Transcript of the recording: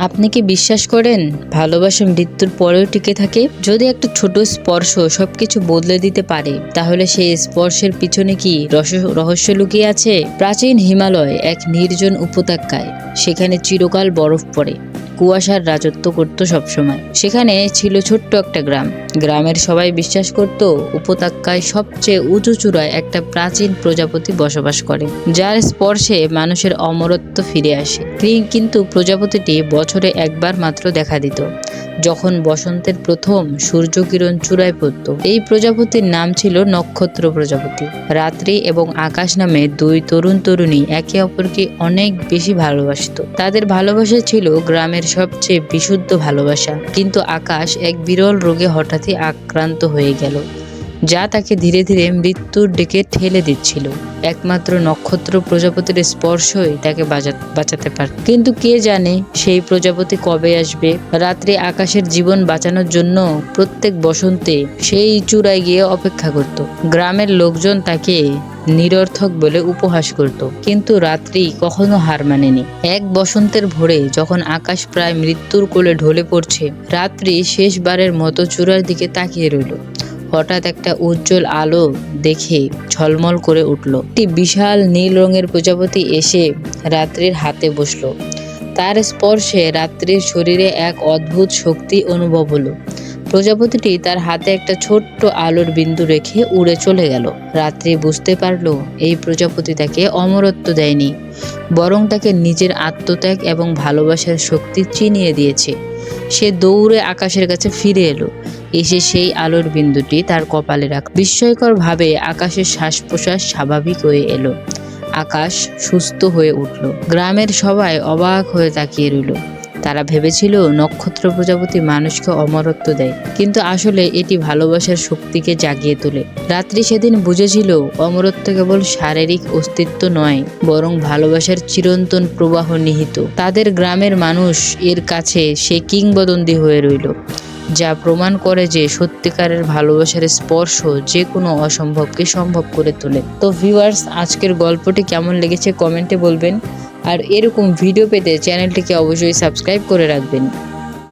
আপনি কি বিশ্বাস করেন ভালোবাসা মৃত্যুর পরেও টিকে থাকে? যদি একটা ছোট স্পর্শ সবকিছু বদলে দিতে পারে, তাহলে সেই স্পর্শের পিছনে কি রহস্য লুকিয়ে আছে? প্রাচীন হিমালয় এক নির্জন উপত্যকায়, সেখানে চিরকাল বরফ পড়ে, কুয়াশার রাজত্ব করত সবসময়। সেখানে ছিল ছোট্ট একটা গ্রাম। গ্রামের সবাই বিশ্বাস করত উপত্যকায় সবচেয়ে উঁচু চূড়ায় একটা প্রাচীন প্রজাপতি বসবাস করে, যার স্পর্শে মানুষের অমরত্ব ফিরে আসে। কিন্তু প্রজাপতিটি বছরে একবার মাত্র দেখা দিত, যখন বসন্তের প্রথম সূর্যকিরণ চূড়ায় পড়ত। এই প্রজাপতির নাম ছিল নক্ষত্র প্রজাপতি। রাত্রি এবং আকাশ নামে দুই তরুণ তরুণী একে অপরকে অনেক বেশি ভালোবাসত। তাদের ভালোবাসা ছিল গ্রামের সবচেয়ে বিশুদ্ধ ভালোবাসা। কিন্তু আকাশ এক বিরল রোগে হঠাৎই আক্রান্ত হয়ে গেল, যা তাকে ধীরে ধীরে মৃত্যুর দিকে ঠেলে দিচ্ছিল। একমাত্র নক্ষত্র প্রজাপতির স্পর্শই তাকে বাঁচাতে পারত। কিন্তু কে জানে সেই প্রজাপতি কবে আসবে? রাত্রে আকাশের জীবন বাঁচানোর জন্য প্রত্যেক বসন্তে সেই চূড়ায় গিয়ে অপেক্ষা করত। গ্রামের লোকজন তাকে নিরর্থক বলে উপহাস করত, কিন্তু রাত্রি কখনো হার মানেনি। এক বসন্তের ভোরে যখন আকাশ প্রায় মৃত্যুর কোলে ঢলে পড়ছে, রাত্রি শেষবারের মতো চূড়ার দিকে তাকিয়ে রইল। হঠাৎ একটা উজ্জ্বল আলো দেখে ঝলমল করে উঠল। একটি বিশাল নীল রঙের প্রজাপতি এসে রাত্রির হাতে বসল। তার স্পর্শে রাত্রির শরীরে এক অদ্ভুত শক্তি অনুভব হলো। প্রজাপতিটি তার হাতে একটা ছোট্ট আলোর বিন্দু রেখে উড়ে চলে গেল। রাত্রি বুঝতে পারল এই প্রজাপতি তাকে অমরত্ব দেয়নি, বরং তাকে নিজের আত্মত্যাগ এবং ভালোবাসার শক্তি চিনিয়ে দিয়েছে। সে দৌড়ে আকাশের কাছে ফিরে এলো, এসে সেই আলোর বিন্দুটি তার কপালে রাখল। বিস্ময়কর ভাবে আকাশের শ্বাস প্রশ্বাস স্বাভাবিক হয়ে এলো। আকাশ সুস্থ হয়ে উঠল। গ্রামের সবাই অবাক হয়ে তাকিয়ে রইল। তারা ভেবেছিল নক্ষত্র প্রজাপতি মানুষকে অমরত্ব দেয়, কিন্তু আসলে এটি ভালোবাসার শক্তিকে জাগিয়ে তোলে। রাত্রি সেদিন বুঝেছিল অমরত্ব কেবল শারীরিক অস্তিত্ব নয়, বরং ভালোবাসার চিরন্তন প্রবাহ নিহিত। তাদের গ্রামের মানুষ এর কাছে সে কিংবদন্তি হয়ে রইল, যা প্রমাণ করে যে সত্যিকারের ভালোবাসার স্পর্শ যে কোনো অসম্ভবকে সম্ভব করে তোলে। তো ভিউয়ার্স, আজকের গল্পটি কেমন লেগেছে কমেন্টে বলবেন, আর এরকম ভিডিও পেতে চ্যানেলটিকে অবশ্যই সাবস্ক্রাইব করে রাখবেন।